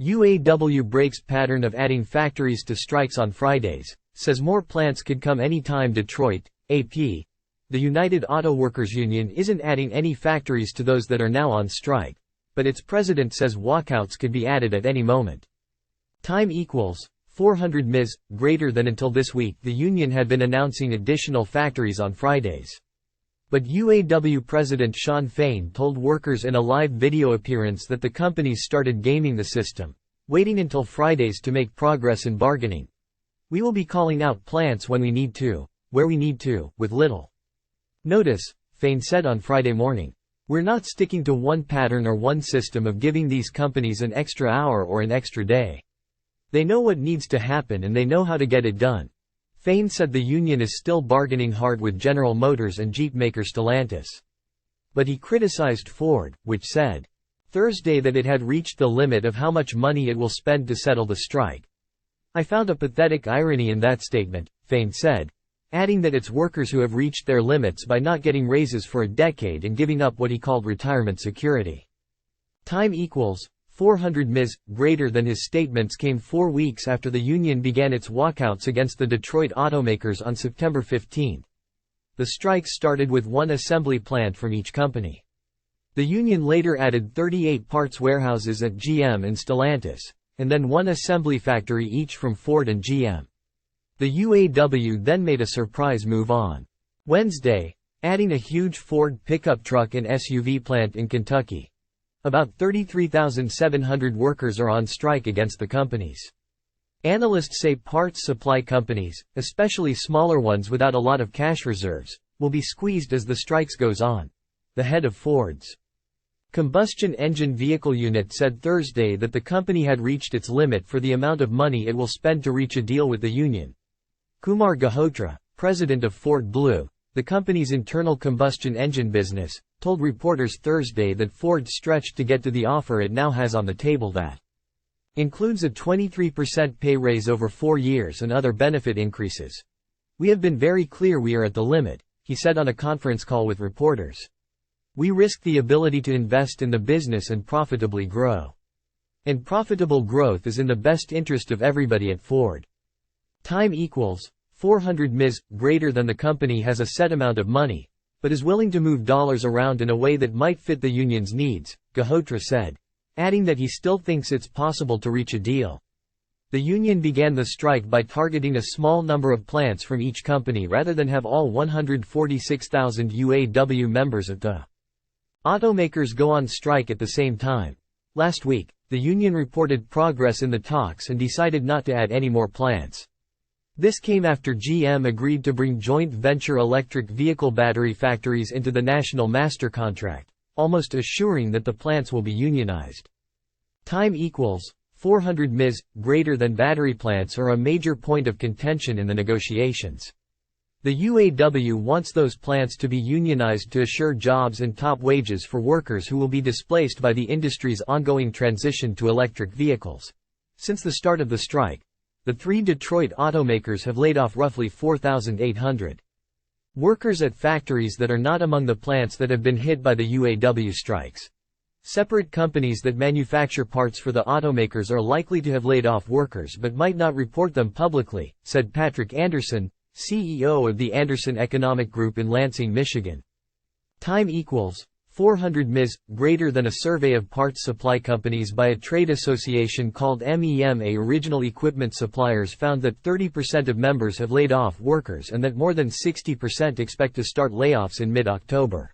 UAW breaks pattern of adding factories to strikes on Fridays, says more plants could come anytime. Detroit, AP. The United Auto Workers Union isn't adding any factories to those that are now on strike, but its president says walkouts could be added at any moment. Time equals 400 ms. Greater than. Until this week, the union had been announcing additional factories on Fridays. But UAW President Shawn Fain told workers in a live video appearance that the companies started gaming the system, waiting until Fridays to make progress in bargaining. "We will be calling out plants when we need to, where we need to, with little notice," Fain said on Friday morning. "We're not sticking to one pattern or one system of giving these companies an extra hour or an extra day. They know what needs to happen and they know how to get it done." Fain said the union is still bargaining hard with General Motors and Jeep maker Stellantis. But he criticized Ford, which said Thursday that it had reached the limit of how much money it will spend to settle the strike. "I found a pathetic irony in that statement," Fain said, adding that it's workers who have reached their limits by not getting raises for a decade and giving up what he called retirement security. Time equals 400 ms. Greater than. His statements came 4 weeks after the union began its walkouts against the Detroit automakers on September 15. The strikes started with one assembly plant from each company. The union later added 38 parts warehouses at GM and Stellantis, and then one assembly factory each from Ford and GM. The UAW then made a surprise move on Wednesday, adding a huge Ford pickup truck and SUV plant in Kentucky. About 33,700 workers are on strike against the companies. Analysts say parts supply companies, especially smaller ones without a lot of cash reserves, will be squeezed as the strikes goes on. The head of Ford's combustion engine vehicle unit said Thursday that the company had reached its limit for the amount of money it will spend to reach a deal with the union. Kumar Gahotra, president of Ford Blue, the company's internal combustion engine business, told reporters Thursday that Ford stretched to get to the offer it now has on the table that includes a 23% pay raise over 4 years and other benefit increases. "We have been very clear we are at the limit," he said on a conference call with reporters. "We risk the ability to invest in the business and profitably grow. And profitable growth is in the best interest of everybody at Ford." Time equals 400 ms. Greater than. The company has a set amount of money, but is willing to move dollars around in a way that might fit the union's needs, Gahotra said, adding that he still thinks it's possible to reach a deal. The union began the strike by targeting a small number of plants from each company rather than have all 146,000 UAW members of the automakers go on strike at the same time. Last week, the union reported progress in the talks and decided not to add any more plants. This came after GM agreed to bring joint venture electric vehicle battery factories into the national master contract, almost assuring that the plants will be unionized. Time equals 400 ms. Greater than. Battery plants are a major point of contention in the negotiations. The UAW wants those plants to be unionized to assure jobs and top wages for workers who will be displaced by the industry's ongoing transition to electric vehicles. Since the start of the strike, the 3 Detroit automakers have laid off roughly 4,800 workers at factories that are not among the plants that have been hit by the UAW strikes. Separate companies that manufacture parts for the automakers are likely to have laid off workers but might not report them publicly, said Patrick Anderson, CEO of the Anderson Economic Group in Lansing, Michigan. Time equals 400 ms. Greater than. A survey of parts supply companies by a trade association called MEMA Original Equipment Suppliers found that 30% of members have laid off workers and that more than 60% expect to start layoffs in mid-October.